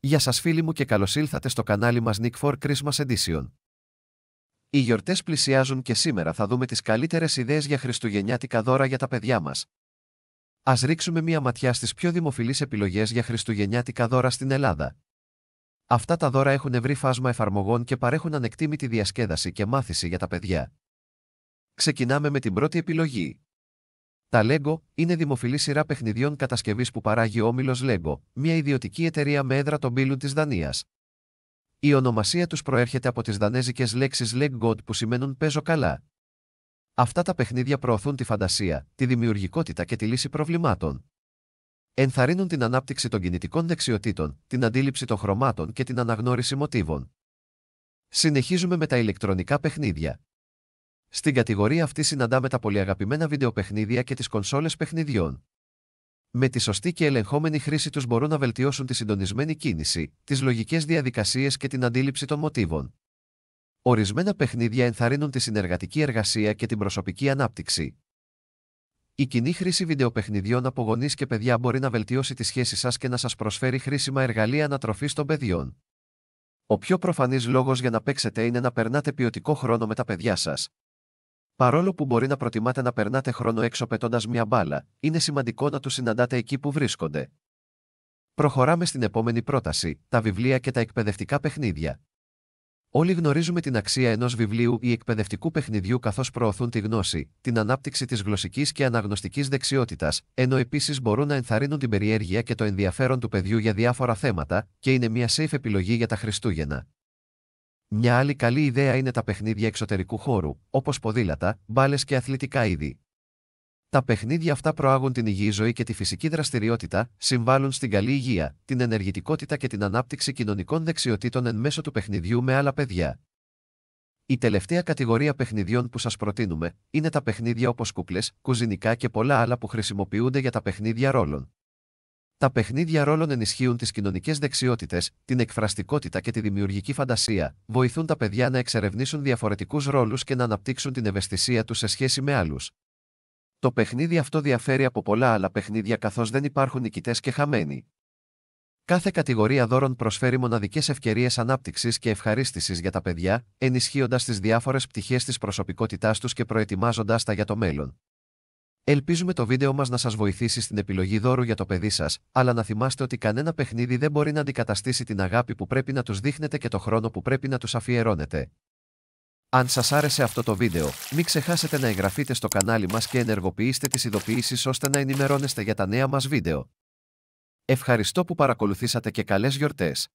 Γεια σας φίλοι μου και καλώς ήλθατε στο κανάλι μας Nick for Christmas Edition. Οι γιορτές πλησιάζουν και σήμερα θα δούμε τις καλύτερες ιδέες για χριστουγεννιάτικα δώρα για τα παιδιά μας. Ας ρίξουμε μία ματιά στις πιο δημοφιλείς επιλογές για χριστουγεννιάτικα δώρα στην Ελλάδα. Αυτά τα δώρα έχουν ευρύ φάσμα εφαρμογών και παρέχουν ανεκτήμητη διασκέδαση και μάθηση για τα παιδιά. Ξεκινάμε με την πρώτη επιλογή. Τα LEGO είναι δημοφιλή σειρά παιχνιδιών κατασκευής που παράγει ο όμιλος LEGO, μια ιδιωτική εταιρεία με έδρα τον Μπίλουν της Δανίας. Η ονομασία τους προέρχεται από τις δανέζικες λέξεις Leg God που σημαίνουν παίζω καλά. Αυτά τα παιχνίδια προωθούν τη φαντασία, τη δημιουργικότητα και τη λύση προβλημάτων. Ενθαρρύνουν την ανάπτυξη των κινητικών δεξιοτήτων, την αντίληψη των χρωμάτων και την αναγνώριση μοτίβων. Συνεχίζουμε με τα ηλεκτρονικά παιχνίδια. Στην κατηγορία αυτή συναντάμε τα πολυαγαπημένα βιντεοπαιχνίδια και τις κονσόλες παιχνιδιών. Με τη σωστή και ελεγχόμενη χρήση τους μπορούν να βελτιώσουν τη συντονισμένη κίνηση, τις λογικές διαδικασίες και την αντίληψη των μοτίβων. Ορισμένα παιχνίδια ενθαρρύνουν τη συνεργατική εργασία και την προσωπική ανάπτυξη. Η κοινή χρήση βιντεοπαιχνιδιών από γονείς και παιδιά μπορεί να βελτιώσει τη σχέση σας και να σας προσφέρει χρήσιμα εργαλεία ανατροφής των παιδιών. Ο πιο προφανής λόγος για να παίξετε είναι να περνάτε ποιοτικό χρόνο με τα παιδιά σας. Παρόλο που μπορεί να προτιμάτε να περνάτε χρόνο έξω πετώντας μια μπάλα, είναι σημαντικό να τους συναντάτε εκεί που βρίσκονται. Προχωράμε στην επόμενη πρόταση, τα βιβλία και τα εκπαιδευτικά παιχνίδια. Όλοι γνωρίζουμε την αξία ενός βιβλίου ή εκπαιδευτικού παιχνιδιού καθώς προωθούν τη γνώση, την ανάπτυξη της γλωσσικής και αναγνωστικής δεξιότητας, ενώ επίσης μπορούν να ενθαρρύνουν την περιέργεια και το ενδιαφέρον του παιδιού για διάφορα θέματα, και είναι μια safe επιλογή για τα Χριστούγεννα. Μια άλλη καλή ιδέα είναι τα παιχνίδια εξωτερικού χώρου, όπως ποδήλατα, μπάλες και αθλητικά είδη. Τα παιχνίδια αυτά προάγουν την υγιή ζωή και τη φυσική δραστηριότητα, συμβάλλουν στην καλή υγεία, την ενεργητικότητα και την ανάπτυξη κοινωνικών δεξιοτήτων εν μέσω του παιχνιδιού με άλλα παιδιά. Η τελευταία κατηγορία παιχνιδιών που σας προτείνουμε είναι τα παιχνίδια όπως κούκλες, κουζινικά και πολλά άλλα που χρησιμοποιούνται για τα παιχνίδια ρόλων. Τα παιχνίδια ρόλων ενισχύουν τις κοινωνικές δεξιότητες, την εκφραστικότητα και τη δημιουργική φαντασία, βοηθούν τα παιδιά να εξερευνήσουν διαφορετικούς ρόλους και να αναπτύξουν την ευαισθησία τους σε σχέση με άλλους. Το παιχνίδι αυτό διαφέρει από πολλά άλλα παιχνίδια καθώς δεν υπάρχουν νικητές και χαμένοι. Κάθε κατηγορία δώρων προσφέρει μοναδικές ευκαιρίες ανάπτυξης και ευχαρίστησης για τα παιδιά, ενισχύοντας τις διάφορες πτυχές της προσωπικότητάς τους και προετοιμάζοντας τα για το μέλλον. Ελπίζουμε το βίντεο μας να σας βοηθήσει στην επιλογή δώρου για το παιδί σας, αλλά να θυμάστε ότι κανένα παιχνίδι δεν μπορεί να αντικαταστήσει την αγάπη που πρέπει να τους δείχνετε και το χρόνο που πρέπει να τους αφιερώνετε. Αν σας άρεσε αυτό το βίντεο, μην ξεχάσετε να εγγραφείτε στο κανάλι μας και ενεργοποιήστε τις ειδοποιήσεις ώστε να ενημερώνεστε για τα νέα μας βίντεο. Ευχαριστώ που παρακολουθήσατε και καλές γιορτές!